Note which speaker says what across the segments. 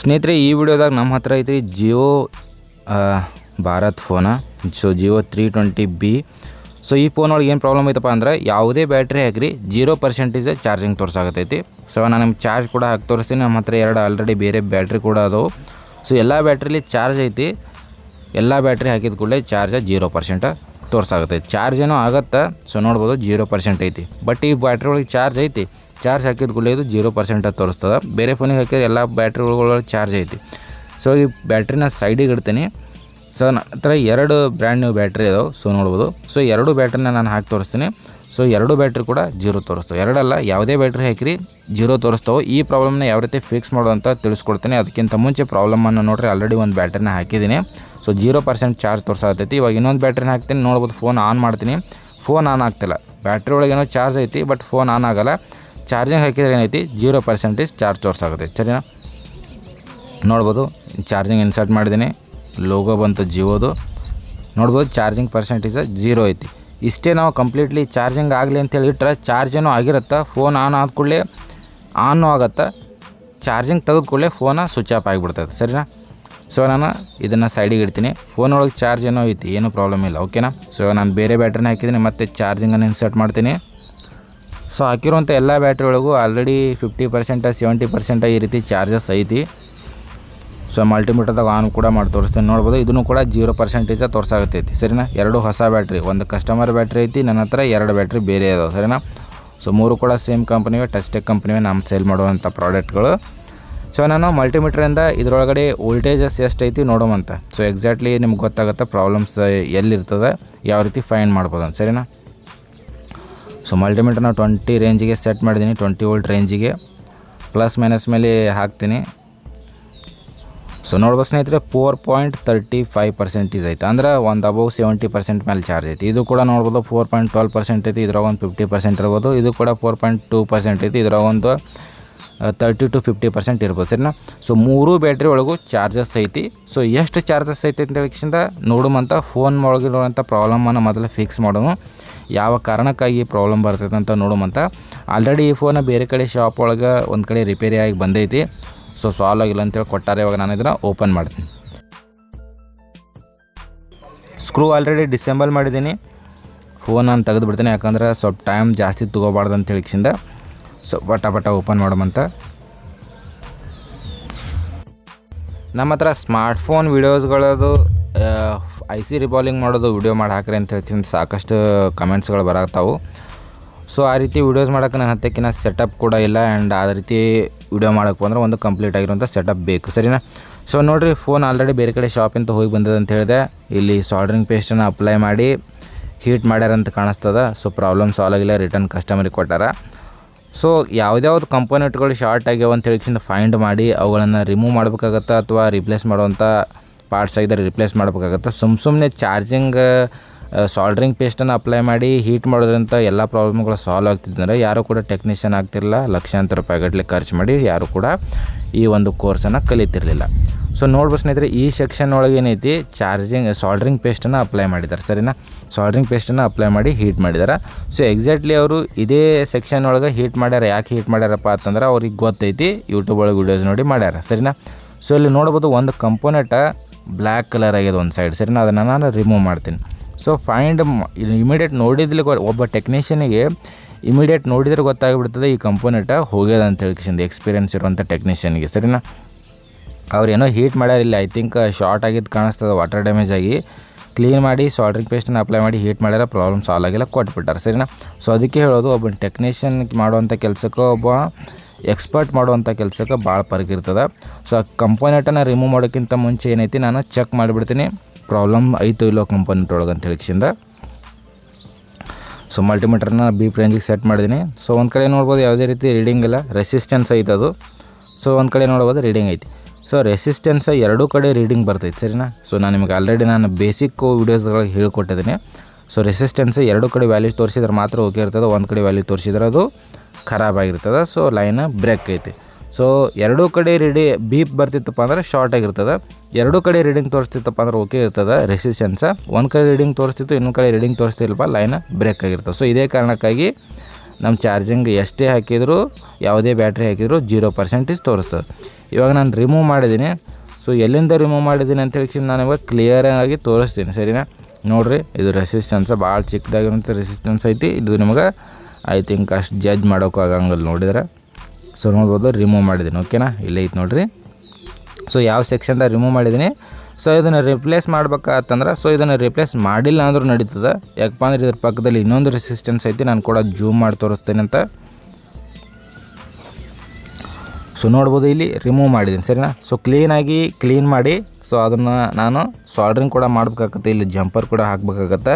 Speaker 1: ಸ್ನೇಹಿತರೆ, ಈ ವಿಡಿಯೋದಾಗ ನಮ್ಮ ಹತ್ರ ಐತಿ Jio Bharat phone. So Jio 320B. So ಈ ಫೋನ್ ಒಳಗೆ ಏನು ಪ್ರಾಬ್ಲಮ್ ಐತಪ್ಪ ಅಂದ್ರೆ, ಯಾವುದೇ ಬ್ಯಾಟ್ರಿ ಹಾಕಿರಿ 0% ಚಾರ್ಜಿಂಗ್ ತೋರಿಸಾಗತ್ತೈತಿ. ಸೊ ನಾನು ನಿಮ್ಗೆ ಚಾರ್ಜ್ ಕೂಡ ಹಾಕಿ ತೋರಿಸ್ತೀನಿ. ನಮ್ಮ ಹತ್ರ ಎರಡು ಆಲ್ರೆಡಿ ಬೇರೆ ಬ್ಯಾಟ್ರಿ ಕೂಡ ಅದಾವೆ. ಸೊ ಎಲ್ಲ ಬ್ಯಾಟ್ರಿಲಿ ಚಾರ್ಜ್ ಐತಿ. ಎಲ್ಲ ಬ್ಯಾಟ್ರಿ ಹಾಕಿದ ಕೂಡಲೇ ಚಾರ್ಜ್ 0% ತೋರಿಸಾಗತ್ತೈತಿ. ಚಾರ್ಜ್ ಏನೋ ಆಗುತ್ತೆ. ಸೊ ನೋಡ್ಬೋದು 0% ಐತಿ. ಬಟ್ ಈ ಬ್ಯಾಟ್ರಿ ಒಳಗೆ ಚಾರ್ಜ್ ಐತಿ. ಚಾರ್ಜ್ ಹಾಕಿದ ಕೂಡಲೇ ಇದು 0% ತೋರಿಸ್ತದೆ. ಬೇರೆ ಫೋನಿಗೆ ಹಾಕಿದ್ರೆ ಎಲ್ಲ ಬ್ಯಾಟ್ರಿ ಒಳಗೆ ಚಾರ್ಜ್ ಐತಿ. ಸೊ ಈ ಬ್ಯಾಟ್ರಿನ ಸೈಡಿಗೆ ಇಡ್ತೀನಿ. ಸೊ ನನ್ನ ಹತ್ರ ಎರಡು ಬ್ರ್ಯಾಂಡ್ ನ್ಯೂ ಬ್ಯಾಟ್ರಿ ಇದಾವೆ. ಸೊ ನೋಡ್ಬೋದು. ಸೊ ಎರಡು ಬ್ಯಾಟ್ರಿನ ನಾನು ಹಾಕಿ ತೋರಿಸ್ತೀನಿ. ಸೊ ಎರಡು ಬ್ಯಾಟ್ರಿ ಕೂಡ 0 ತೋರಿಸ್ತವೆ. ಎರಡಲ್ಲ, ಯಾವುದೇ ಬ್ಯಾಟ್ರಿ ಹಾಕಿರಿ 0 ತೋರಿಸ್ತವೆ. ಈ ಪ್ರಾಬ್ಲಮ್ನ ಯಾವ ರೀತಿ ಫಿಕ್ಸ್ ಮಾಡೋದಂತ ತಿಳಿಸ್ಕೊಡ್ತೀನಿ. ಅದಕ್ಕಿಂತ ಮುಂಚೆ ಪ್ರಾಬ್ಲಮನ್ನು ನೋಡ್ರಿ, ಆಲ್ರೆಡಿ ಒಂದು ಬ್ಯಾಟ್ರಿನ ಹಾಕಿದ್ದೀನಿ. ಸೊ 0% ಚಾರ್ಜ್ ತೋರಿಸಾಗ್ತೈತಿ. ಇವಾಗ ಇನ್ನೊಂದು ಬ್ಯಾಟ್ರಿನ ಹಾಕ್ತೀನಿ. ನೋಡ್ಬೋದು, ಫೋನ್ ಆನ್ ಮಾಡ್ತೀನಿ. ಫೋನ್ ಆನ್ ಆಗ್ತಿಲ್ಲ. ಬ್ಯಾಟ್ರಿ ಒಳಗೆ ಏನೋ ಚಾರ್ಜ್ ಐತಿ, ಬಟ್ ಫೋನ್ ಆನ್ ಆಗೋಲ್ಲ. ಚಾರ್ಜಿಂಗ್ ಹಾಕಿದ್ರೆ ಏನೈತಿ 0% ಚಾರ್ಜ್ ತೋರಿಸಾಗುತ್ತೆ. ಸರಿನಾ? ನೋಡ್ಬೋದು, ಚಾರ್ಜಿಂಗ್ ಇನ್ಸರ್ಟ್ ಮಾಡಿದ್ದೀನಿ. ಲೋಗೋ ಬಂತು ಜಿಯೋದು. ನೋಡ್ಬೋದು, ಚಾರ್ಜಿಂಗ್ ಪರ್ಸೆಂಟೇಜ್ 0 ಐತಿ. ಇಷ್ಟೇ ನಾವು ಕಂಪ್ಲೀಟ್ಲಿ ಚಾರ್ಜಿಂಗ್ ಆಗಲಿ ಅಂತೇಳಿ ಇಟ್ಟರೆ ಚಾರ್ಜೇನೋ ಆಗಿರುತ್ತೆ. ಫೋನ್ ಆನ್ ಆದ ಕೂಡಲೇ ಆನು ಆಗುತ್ತೆ. ಚಾರ್ಜಿಂಗ್ ತೆಗೆದು ಕೂಡಲೇ ಫೋನ ಸ್ವಿಚ್ ಆಫ್ ಆಗಿಬಿಡ್ತೈತೆ. ಸರಿನಾ? ಸೊ ನಾನು ಇದನ್ನು ಸೈಡಿಗೆ ಇಡ್ತೀನಿ. ಫೋನ್ ಒಳಗೆ ಚಾರ್ಜ್ ಏನೋ ಐತಿ, ಏನೂ ಪ್ರಾಬ್ಲಮ್ ಇಲ್ಲ. ಓಕೆನಾ? ಸೊ ನಾನು ಬೇರೆ ಬ್ಯಾಟ್ರಿನ ಹಾಕಿದ್ದೀನಿ. ಮತ್ತು ಚಾರ್ಜಿಂಗನ್ನು ಇನ್ಸರ್ಟ್ ಮಾಡ್ತೀನಿ. ಸೊ ಹಾಕಿರುವಂಥ ಎಲ್ಲ ಬ್ಯಾಟ್ರಿ ಒಳಗೂ ಆಲ್ರೆಡಿ 50%, 70% ಈ ರೀತಿ ಚಾರ್ಜಸ್ ಐತಿ. ಸೊ ಮಲ್ಟಿಮೀಟರ್ದಾಗ ಆನ್ ಕೂಡ ಮಾಡಿ ತೋರಿಸ್ತೀನಿ. ನೋಡ್ಬೋದು, ಇದನ್ನು ಕೂಡ 0% ತೋರಿಸಾಗತ್ತೈತಿ. ಸರಿನಾ? ಎರಡು ಹೊಸ ಬ್ಯಾಟ್ರಿ, ಒಂದು ಕಸ್ಟಮರ್ ಬ್ಯಾಟ್ರಿ ಐತಿ. ನನ್ನ ಹತ್ರ ಎರಡು ಬ್ಯಾಟ್ರಿ ಬೇರೆ ಅದಾವೆ. ಸರಿನಾ? ಸೊ ಮೂರು ಕೂಡ ಸೇಮ್ ಕಂಪ್ನಿವೆ, ಟಚ್ಟೆಕ್ ಕಂಪ್ನಿವೆ, ನಮ್ಮ ಸೇಲ್ ಮಾಡುವಂಥ ಪ್ರಾಡಕ್ಟ್ಗಳು. ಸೊ ನಾನು ಮಲ್ಟಿಮೀಟ್ರಿಂದ ಇದರೊಳಗಡೆ ವೋಲ್ಟೇಜಸ್ ಎಷ್ಟೈತಿ ನೋಡೋವಂತ. ಸೊ ಎಕ್ಸಾಕ್ಟ್ಲಿ ನಿಮ್ಗೆ ಗೊತ್ತಾಗುತ್ತೆ ಪ್ರಾಬ್ಲಮ್ಸ್ ಎಲ್ಲಿರ್ತದೆ, ಯಾವ ರೀತಿ ಫೈಂಡ್ ಮಾಡ್ಬೋದು ಅಂತ. ಸರಿನಾ? ಸೊ ಮಲ್ಟಿಮೀಟರ್ನ 20 ರೇಂಜಿಗೆ ಸೆಟ್ ಮಾಡಿದ್ದೀನಿ. 20 ವೋಲ್ಟ್ ರೇಂಜಿಗೆ ಪ್ಲಸ್ ಮೈನಸ್ ಮೇಲೆ ಹಾಕ್ತೀನಿ. ಸೊ ನೋಡ್ಬೋದು ಸ್ನೇಹಿತರೆ, 4.35% ಐತೆ. ಅಂದ್ರೆ ಒಂದು ಅಬೌವ್ 70% ಮೇಲೆ ಚಾರ್ಜ್ ಐತಿ. ಇದು ಕೂಡ ನೋಡ್ಬೋದು 4.12% ಐತಿ. ಇದ್ರಾಗ ಒಂದು 50% ಇರ್ಬೋದು. ಇದು ಕೂಡ 4.2% ಐತಿ. ಇದ್ರಾಗ ಒಂದು 30 to 50% ಇರ್ಬೋದು. ಸರಿನಾ? ಸೊ ಮೂರು ಬ್ಯಾಟ್ರಿ ಒಳಗೂ ಚಾರ್ಜಸ್ ಐತಿ. ಸೊ ಎಷ್ಟು ಚಾರ್ಜಸ್ ಐತಿ ಅಂತ ಹೇಳಿಕಿಂದ ನೋಡುವಂಥ ಫೋನ್ ಒಳಗಿರುವಂಥ ಪ್ರಾಬ್ಲಮನ್ನು ಮೊದಲು ಫಿಕ್ಸ್ ಮಾಡೋಣ. ಯಾವ ಕಾರಣಕ್ಕಾಗಿ ಪ್ರಾಬ್ಲಮ್ ಬರ್ತೈತೆ ಅಂತ ನೋಡುವಂಥ. ಆಲ್ರೆಡಿ ಈ ಫೋನ ಬೇರೆ ಕಡೆ ಶಾಪ್ ಒಳಗೆ ಒಂದು ಕಡೆ ರಿಪೇರಿ ಆಗಿ ಬಂದೈತಿ. ಸೊ ಸಾಲ್ವ್ ಆಗಿಲ್ಲ ಅಂತೇಳಿ ಕೊಟ್ಟಾರೆ. ಇವಾಗ ನಾನು ಇದನ್ನು ಓಪನ್ ಮಾಡ್ತೀನಿ. ಸ್ಕ್ರೂ ಆಲ್ರೆಡಿ ಡಿಸೆಂಬಲ್ ಮಾಡಿದ್ದೀನಿ. ಫೋನ್ ನಾನು ತೆಗೆದು ಬಿಡ್ತೀನಿ, ಯಾಕಂದ್ರೆ ಸ್ವಲ್ಪ ಟೈಮ್ ಜಾಸ್ತಿ ತೊಗೋಬಾರ್ದು ಅಂತ ಹೇಳಿಕಿಂದ. ಸೊ ಪಟ ಓಪನ್ ಮಾಡೋಮಂತ. ನಮ್ಮ ಹತ್ರ ಸ್ಮಾರ್ಟ್ಫೋನ್ ವೀಡಿಯೋಸ್ಗಳದು IC ರಿಬಾಲಿಂಗ್ ಮಾಡೋದು ವಿಡಿಯೋ ಮಾಡಿ ಹಾಕ್ರಿ ಅಂತ ಹೇಳ್ತೀನಿ. ಸಾಕಷ್ಟು ಕಮೆಂಟ್ಸ್ಗಳು ಬರತ್ತಾವು. ಸೊ ಆ ರೀತಿ ವೀಡಿಯೋಸ್ ಮಾಡೋಕ್ಕೆ ನನ್ನ ಹತ್ತಕ್ಕಿನ ಸೆಟಪ್ ಕೂಡ ಇಲ್ಲ. ಆ್ಯಂಡ್ ಆ ರೀತಿ ವಿಡಿಯೋ ಮಾಡೋಕ್ಕೆ ಬಂದರೆ ಒಂದು ಕಂಪ್ಲೀಟ್ ಆಗಿರೋಂಥ ಸೆಟಪ್ ಬೇಕು. ಸರಿನಾ? ಸೊ ನೋಡಿರಿ, ಫೋನ್ ಆಲ್ರೆಡಿ ಬೇರೆ ಕಡೆ ಶಾಪಿಂದ ಹೋಗಿ ಬಂದದ ಅಂತ ಹೇಳಿದೆ. ಇಲ್ಲಿ ಸಾಲ್ಡ್ರಿಂಗ್ ಪೇಸ್ಟನ್ನು ಅಪ್ಲೈ ಮಾಡಿ ಹೀಟ್ ಮಾಡ್ಯಾರಂತ ಕಾಣಿಸ್ತದೆ. ಸೊ ಪ್ರಾಬ್ಲಮ್ ಸಾಲ್ವ್ ಆಗಿಲ್ಲ, ರಿಟರ್ನ್ ಕಸ್ಟಮರಿಗೆ ಕೊಟ್ಟಾರ. ಸೊ ಯಾವುದ್ಯಾವ್ದು ಕಂಪೋನೆಂಟ್ಗಳು ಶಾರ್ಟ್ ಆಗ್ಯಾವ ಅಂತ ಹೇಳಿಕಿಂದ ಫೈಂಡ್ ಮಾಡಿ ಅವುಗಳನ್ನು ರಿಮೂವ್ ಮಾಡಬೇಕಾಗತ್ತೆ, ಅಥವಾ ರಿಪ್ಲೇಸ್ ಮಾಡುವಂಥ ಪಾರ್ಟ್ಸ್ ಆಗಿದ್ದರೆ ರಿಪ್ಲೇಸ್ ಮಾಡಬೇಕಾಗತ್ತೆ. ಸುಮ್ಮನೆ ಚಾರ್ಜಿಂಗ್ ಸಾಲ್ಡ್ರಿಂಗ್ ಪೇಸ್ಟನ್ನು ಅಪ್ಲೈ ಮಾಡಿ ಹೀಟ್ ಮಾಡೋದ್ರಿಂದ ಎಲ್ಲ ಪ್ರಾಬ್ಲಮ್ಗಳು ಸಾಲ್ವ್ ಆಗ್ತಿದ್ದರೆ ಯಾರೂ ಕೂಡ ಟೆಕ್ನಿಷಿಯನ್ ಆಗ್ತಿರಲಿಲ್ಲ. ಲಕ್ಷಾಂತರ ರೂಪಾಯಿಗಟ್ಟಲೆ ಖರ್ಚು ಮಾಡಿ ಯಾರೂ ಕೂಡ ಈ ಒಂದು ಕೋರ್ಸನ್ನು ಕಲಿತಿರಲಿಲ್ಲ. ಸೊ ನೋಡ್ಬೋದು ಸ್ನೇಹಿತರೆ, ಈ ಸೆಕ್ಷನ್ ಒಳಗೆ ಏನೈತಿ ಸಾಲ್ಡ್ರಿಂಗ್ ಪೇಸ್ಟನ್ನು ಅಪ್ಲೈ ಮಾಡಿದ್ದಾರೆ. ಸರಿನಾ? ಸಾಲ್ಡ್ರಿಂಗ್ ಪೇಸ್ಟನ್ನು ಅಪ್ಲೈ ಮಾಡಿ ಹೀಟ್ ಮಾಡಿದ್ದಾರೆ. ಸೊ ಎಕ್ಸಾಕ್ಟ್ಲಿ ಅವರು ಇದೇ ಸೆಕ್ಷನ್ ಒಳಗೆ ಹೀಟ್ ಮಾಡ್ಯಾರ. ಯಾಕೆ ಹೀಟ್ ಮಾಡ್ಯಾರಪ್ಪ ಅಂತಂದ್ರೆ ಅವ್ರಿಗೆ ಗೊತ್ತೈತಿ, ಯೂಟ್ಯೂಬ್ ಒಳಗೆ ವೀಡಿಯೋಸ್ ನೋಡಿ ಮಾಡ್ಯಾರ. ಸರಿನಾ? ಸೊ ಇಲ್ಲಿ ನೋಡ್ಬೋದು, ಒಂದು ಕಂಪೋನೆಂಟ ಬ್ಲ್ಯಾಕ್ ಕಲರ್ ಆಗಿದೆ ಒಂದು ಸೈಡ್. ಸರಿನಾ? ಅದನ್ನು ನಾನು ರಿಮೂವ್ ಮಾಡ್ತೀನಿ. ಸೊ ಫೈಂಡ್ ಇಮಿಡಿಯೇಟ್ ನೋಡಿದ್ಲಿ ಒಬ್ಬ ಟೆಕ್ನಿಷಿಯನಿಗೆ ಇಮಿಡಿಯೇಟ್ ನೋಡಿದ್ರೆ ಗೊತ್ತಾಗಿಬಿಡ್ತದೆ ಈ ಕಂಪೋನೆಂಟ ಹೋಗ್ಯದ ಅಂತ ಹೇಳಿಕಿಂದ, ಎಕ್ಸ್ಪೀರಿಯನ್ಸ್ ಇರುವಂಥ ಟೆಕ್ನಿಷಿಯನ್ಗೆ. ಸರಿನಾ? ಅವ್ರೇನೋ ಹೀಟ್ ಮಾಡ್ಯಾರಿಲ್ಲ, ಐ ಥಿಂಕ್ ಶಾರ್ಟ್ ಆಗಿದ್ದು ಕಾಣಿಸ್ತದೆ, ವಾಟರ್ ಡ್ಯಾಮೇಜ್ ಆಗಿ. ಕ್ಲೀನ್ ಮಾಡಿ ಸಾಲ್ಡ್ರಿಂಗ್ ಪೇಸ್ಟನ್ನು ಅಪ್ಲೈ ಮಾಡಿ ಹೀಟ್ ಮಾಡ್ಯಾರ, ಪ್ರಾಬ್ಲಮ್ ಸಾಲ್ವ್ ಆಗಿಲ್ಲ, ಕೊಟ್ಬಿಟ್ಟಾರೆ. ಸರಿನಾ? ಸೊ ಅದಕ್ಕೆ ಹೇಳೋದು, ಒಬ್ಬ ಟೆಕ್ನಿಷಿಯನ್ ಮಾಡುವಂಥ ಕೆಲಸಕ್ಕೆ ಒಬ್ಬ ಎಕ್ಸ್ಪರ್ಟ್ ಮಾಡುವಂಥ ಕೆಲಸಕ್ಕೆ ಭಾಳ ಪರಗಿರ್ತದೆ. ಸೊ ಆ ಕಂಪೋನೆಂಟನ್ನು ರಿಮೂವ್ ಮಾಡೋಕ್ಕಿಂತ ಮುಂಚೆ ಏನೈತಿ, ನಾನು ಚೆಕ್ ಮಾಡಿಬಿಡ್ತೀನಿ ಪ್ರಾಬ್ಲಮ್ ಐತೋ ಇಲ್ಲೋ ಕಂಪೋನೆಂಟ್ ಒಳಗೆ ಅಂತ ಹೇಳಿಕಿಂದ. ಸೊ ಮಲ್ಟಿಮೀಟರ್ನ ಬೀಪ್ ರೇಂಜಿಗೆ ಸೆಟ್ ಮಾಡಿದ್ದೀನಿ. ಸೊ ಒಂದು ಕಡೆ ನೋಡ್ಬೋದು ಯಾವುದೇ ರೀತಿ ರೀಡಿಂಗ್ ಇಲ್ಲ, ರೆಸಿಸ್ಟೆನ್ಸ್ ಐತೆ ಅದು. ಸೊ ಒಂದು ಕಡೆ ನೋಡ್ಬೋದು ರೀಡಿಂಗ್ ಐತಿ. ಸೊ ರೆಸಿಸ್ಟೆನ್ಸ್ ಎರಡೂ ಕಡೆ ರೀಡಿಂಗ್ ಬರ್ತೈತೆ. ಸರಿನಾ? ಸೊ ನಾನು ನಿಮಗೆ ಆಲ್ರೆಡಿ ನಾನು ಬೇಸಿಕ್ಕು ವೀಡಿಯೋಸ್ಗಳಿಗೆ ಹೇಳ್ಕೊಟ್ಟಿದ್ದೀನಿ. ಸೊ ರೆಸಿಸ್ಟೆನ್ಸ್ ಎರಡೂ ಕಡೆ ವ್ಯಾಲ್ಯೂ ತೋರಿಸಿದ್ರೆ ಮಾತ್ರ ಓಕೆ ಇರ್ತದೆ. ಒಂದು ಕಡೆ ವ್ಯಾಲ್ಯೂ ತೋರಿಸಿದ್ರೆ ಅದು ಖರಾಬಾಗಿರ್ತದೆ. ಸೊ ಲೈನ್ ಬ್ರೇಕ್ ಐತಿ. ಸೊ ಎರಡೂ ಕಡೆ ಬೀಪ್ ಬರ್ತಿತ್ತಪ್ಪ ಅಂದ್ರೆ ಶಾರ್ಟ್ ಆಗಿರ್ತದೆ. ಎರಡೂ ಕಡೆ ರೀಡಿಂಗ್ ತೋರಿಸ್ತಿತ್ತಪ್ಪ ಅಂದ್ರೆ ಓಕೆ ಇರ್ತದೆ ರೆಸಿಸ್ಟೆನ್ಸ್. ಒಂದು ಕಡೆ ರೀಡಿಂಗ್ ತೋರಿಸ್ತಿತ್ತು, ಇನ್ನೊಂದು ಕಡೆ ರೀಡಿಂಗ್ ತೋರಿಸ್ತಿಲ್ಲಪ್ಪ, ಲೈನ್ ಬ್ರೇಕ್ ಆಗಿರ್ತದೆ. ಸೊ ಇದೇ ಕಾರಣಕ್ಕಾಗಿ ನಮ್ಮ ಚಾರ್ಜಿಂಗ್ ಎಷ್ಟೇ ಹಾಕಿದರೂ ಯಾವುದೇ ಬ್ಯಾಟ್ರಿ ಹಾಕಿದರೂ 0% ತೋರಿಸ್ತದೆ. ಇವಾಗ ನಾನು ರಿಮೂವ್ ಮಾಡಿದ್ದೀನಿ. ಸೊ ಎಲ್ಲಿಂದ ರಿಮೂವ್ ಮಾಡಿದ್ದೀನಿ ಅಂತ ಹೇಳಿ ನಾನು ಇವಾಗ ಕ್ಲಿಯರಾಗಿ ತೋರಿಸ್ತೀನಿ, ಸರಿನಾ? ನೋಡಿರಿ, ಇದು ರೆಸಿಸ್ಟೆನ್ಸ್ ಭಾಳ ಚಿಕ್ಕದಾಗಿರೋಂಥ ರೆಸಿಸ್ಟೆನ್ಸ್ ಐತಿ. ಇದು ನಿಮಗೆ ಐ ಥಿಂಕ್ ಅಷ್ಟು ಜಡ್ಜ್ ಮಾಡೋಕ್ಕೂ ಆಗಂಗಿಲ್ಲ ನೋಡಿದ್ರೆ. ಸೊ ನೋಡ್ಬೋದು ರಿಮೂವ್ ಮಾಡಿದ್ದೀನಿ, ಓಕೆನಾ? ಇಲ್ಲೇ ಐತೆ ನೋಡಿರಿ. ಸೊ ಯಾವ ಸೆಕ್ಷನ್ದಾಗ ರಿಮೂವ್ ಮಾಡಿದ್ದೀನಿ. ಸೊ ಇದನ್ನು ರಿಪ್ಲೇಸ್ ಮಾಡ್ಬೇಕಂತಂದ್ರೆ ಸೊ ಇದನ್ನು ರಿಪ್ಲೇಸ್ ಮಾಡಿಲ್ಲ ಅಂದ್ರೂ ನಡೀತದೆ. ಯಾಕಪ್ಪ ಅಂದ್ರೆ ಇದ್ರ ಪಕ್ಕದಲ್ಲಿ ಇನ್ನೊಂದು ರೆಸಿಸ್ಟೆನ್ಸ್ ಐತಿ, ನಾನು ಕೂಡ ಜೂಮ್ ಮಾಡಿ ತೋರಿಸ್ತೇನೆ ಅಂತ. ಸೊ ನೋಡ್ಬೋದು ಇಲ್ಲಿ ರಿಮೂವ್ ಮಾಡಿದ್ದೀನಿ, ಸರಿನಾ? ಸೊ ಕ್ಲೀನ್ ಮಾಡಿ ಸೊ ಅದನ್ನು ನಾನು ಸಾಲ್ಡ್ರಿಂಗ್ ಕೂಡ ಮಾಡ್ಬೇಕಾಗತ್ತೆ. ಇಲ್ಲಿ ಜಂಪರ್ ಕೂಡ ಹಾಕಬೇಕಾಗತ್ತೆ.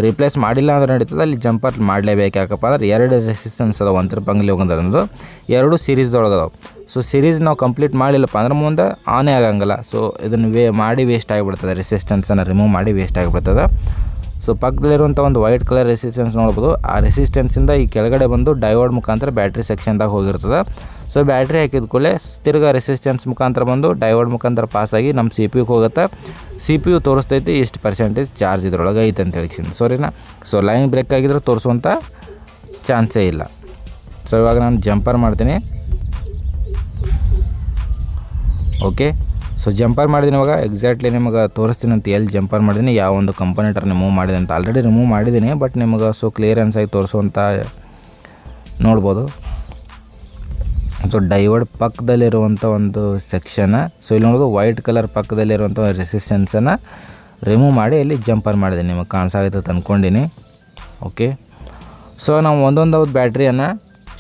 Speaker 1: ರಿಪ್ಲೇಸ್ ಮಾಡಿಲ್ಲ ಅಂದ್ರೆ ನಡೀತದೆ, ಅಲ್ಲಿ ಜಂಪರ್ ಮಾಡಲೇಬೇಕು. ಯಾಕಪ್ಪ ಅಂದ್ರೆ 2 ರೆಸಿಸ್ಟೆನ್ಸ್ ಅದಾವೆ ಒಂಥರ ಬಂಗ್ಲಿ ಹೋಗೋದಂದ್ರೆ 2 ಸೀರೀಸ್ದೊಳಗೆ ಅದಾವೆ. ಸೊ ಸೀರೀಸ್ ನಾವು ಕಂಪ್ಲೀಟ್ ಮಾಡಿಲ್ಲಪ್ಪ ಅಂದ್ರೆ ಮುಂದೆ ಆನೇ ಆಗಂಗಿಲ್ಲ. ಸೊ ಇದನ್ನು ಮಾಡಿ ವೇಸ್ಟ್ ಆಗಿಬಿಡ್ತದೆ, ರೆಸಿಸ್ಟೆನ್ಸನ್ನು ರಿಮೂವ್ ಮಾಡಿ ವೇಸ್ಟ್ ಆಗಿಬಿಡ್ತದೆ. ಸೊ ಪಕ್ಕದಲ್ಲಿರುವಂಥ ಒಂದು ವೈಟ್ ಕಲರ್ ರೆಸಿಸ್ಟೆನ್ಸ್ ನೋಡ್ಬೋದು. ಆ ರೆಸಿಸ್ಟೆನ್ಸಿಂದ ಈ ಕೆಳಗಡೆ ಬಂದು ಡಯೋಡ್ ಮುಖಾಂತರ ಬ್ಯಾಟ್ರಿ ಸೆಕ್ಷನ್ದಾಗ ಹೋಗಿರ್ತದೆ. ಸೊ ಬ್ಯಾಟ್ರಿ ಹಾಕಿದ ಕೂಡಲೇ ತಿರ್ಗಾ ರೆಸಿಸ್ಟೆನ್ಸ್ ಮುಖಾಂತರ ಬಂದು ಡಯೋಡ್ ಮುಖಾಂತರ ಪಾಸಾಗಿ ನಮ್ಮ ಸಿ ಪಿ ಯುಗೆ ಹೋಗುತ್ತೆ. ಸಿ ಪಿ ಯು ತೋರಿಸ್ತೈತಿ ಇಷ್ಟು ಪರ್ಸೆಂಟೇಜ್ ಚಾರ್ಜ್ ಇದ್ರೊಳಗೆ ಐತೆ ಅಂತ ಹೇಳಿ, ಸರಿನಾ? ಸೊ ಲೈನ್ ಬ್ರೇಕ್ ಆಗಿದ್ರೆ ತೋರಿಸುವಂಥ ಚಾನ್ಸೇ ಇಲ್ಲ. ಸೊ ಇವಾಗ ನಾನು ಜಂಪರ್ ಮಾಡ್ತೀನಿ, ಓಕೆ. ಸೊ ಜಂಪರ್ ಮಾಡಿದ್ದೀನಿ. ಇವಾಗ ಎಕ್ಸಾಕ್ಟ್ಲಿ ನಿಮಗೆ ತೋರಿಸ್ತೀನಿ ಅಂತ ಎಲ್ಲಿ ಜಂಪರ್ ಮಾಡಿದ್ದೀನಿ, ಯಾವ ಒಂದು ಕಂಪೋನೆಂಟರ್ ರಿಮೂವ್ ಮಾಡಿದೆ ಅಂತ. ಆಲ್ರೆಡಿ ರಿಮೂವ್ ಮಾಡಿದ್ದೀನಿ, ಬಟ್ ನಿಮಗೆ ಸೊ ಕ್ಲಿಯರೆನ್ಸ್ ಆಗಿ ತೋರಿಸುವಂಥ ನೋಡ್ಬೋದು. ಸೊ ಡೈವರ್ಡ್ ಪಕ್ಕದಲ್ಲಿರುವಂಥ ಒಂದು ಸೆಕ್ಷನ್. ಸೊ ಇಲ್ಲಿ ನೋಡೋದು ವೈಟ್ ಕಲರ್ ಪಕ್ಕದಲ್ಲಿರುವಂಥ ರೆಸಿಸ್ಟೆನ್ಸನ್ನು ರಿಮೂವ್ ಮಾಡಿ ಇಲ್ಲಿ ಜಂಪರ್ ಮಾಡಿದ್ದೀನಿ. ನಿಮಗೆ ಕಾಣಿಸಾಗುತ್ತೆ ಅಂದ್ಕೊಂಡಿನಿ, ಓಕೆ. ಸೊ ನಾವು ಒಂದೊಂದು ಬ್ಯಾಟ್ರಿಯನ್ನು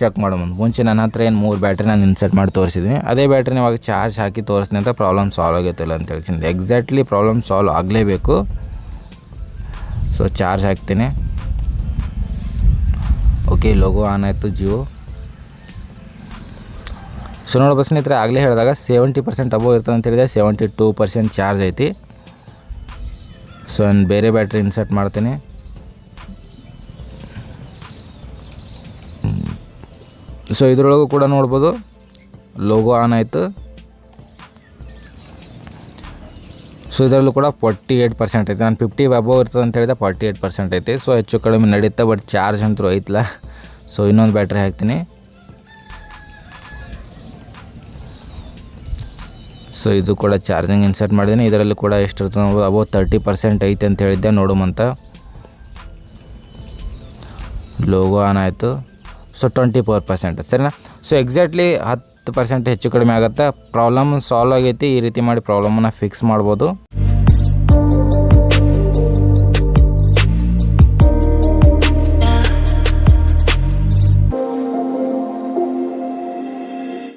Speaker 1: ಚೆಕ್ ಮಾಡೋ ಮುಂಚೆ ನನ್ನ ಹತ್ರ ಏನು 3 ಬ್ಯಾಟ್ರಿ ನಾನು ಇನ್ಸರ್ಟ್ ಮಾಡಿ ತೋರಿಸಿದ್ದೀನಿ. ಅದೇ ಬ್ಯಾಟ್ರಿನ ಇವಾಗ ಚಾರ್ಜ್ ಹಾಕಿ ತೋರಿಸ್ತೀನಿ ಅಂತ ಪ್ರಾಬ್ಲಮ್ ಸಾಲ್ವ್ ಆಗೈತಿಲ್ಲ ಅಂತ ಹೇಳ್ತೀನಿ. ಎಕ್ಸಾಕ್ಟ್ಲಿ ಪ್ರಾಬ್ಲಮ್ ಸಾಲ್ವ್ ಆಗಲೇಬೇಕು. ಸೊ ಚಾರ್ಜ್ ಹಾಕ್ತೀನಿ, ಓಕೆ. ಲೋಗೋ ಆನ್ ಆಯಿತು ಜಿಯೋ. ಸೊ ನೋಡಿ ಸ್ನೇಹಿತರೆ, ಆಗಲೇ ಹೇಳಿದಾಗ 70% ಅಬೋವ್ ಇರ್ತದೆ ಅಂತ ಹೇಳಿದೆ. 72% ಚಾರ್ಜ್ ಐತಿ. ಸೊ ನಾನು ಬೇರೆ ಬ್ಯಾಟ್ರಿ ಇನ್ಸರ್ಟ್ ಮಾಡ್ತೀನಿ. ಸೊ ಇದರೊಳಗೂ ಕೂಡ ನೋಡ್ಬೋದು ಲೋಗೋ ಆನ್ ಆಯಿತು. ಸೊ ಇದರಲ್ಲೂ ಕೂಡ 48% ಐತೆ. ನಾನು 50 ಅಬೋವ್ ಇರ್ತದೆ ಅಂತ ಹೇಳಿದೆ, 48% ಐತೆ. ಸೊ ಹೆಚ್ಚು ಕಡಿಮೆ ನಡೀತಾ, ಬಟ್ ಚಾರ್ಜ್ ಅಂತೂ ಐತಲ್ಲ. ಸೊ ಇನ್ನೊಂದು ಬ್ಯಾಟ್ರಿ ಹಾಕ್ತೀನಿ. ಸೊ ಇದು ಕೂಡ ಚಾರ್ಜಿಂಗ್ ಇನ್ಸರ್ಟ್ ಮಾಡಿದ್ದೀನಿ. ಇದರಲ್ಲಿ ಕೂಡ ಎಷ್ಟಿರ್ತದೆ ನೋಡ್ಬೋದು, ಅಬೋವ್ 30% ಐತೆ ಅಂತ ಹೇಳಿದ್ದೆ. ನೋಡುಮಂತ ಲೋಗೋ ಆನ್ ಆಯಿತು. ಸೊ 24%, ಸರಿನಾ? ಸೊ ಎಕ್ಸಾಕ್ಟ್ಲಿ 10% ಹೆಚ್ಚು ಕಡಿಮೆ ಆಗುತ್ತೆ. ಪ್ರಾಬ್ಲಮ್ ಸಾಲ್ವ್ ಆಗೈತಿ. ಈ ರೀತಿ ಮಾಡಿ ಪ್ರಾಬ್ಲಮನ್ನು ಫಿಕ್ಸ್ ಮಾಡ್ಬೋದು.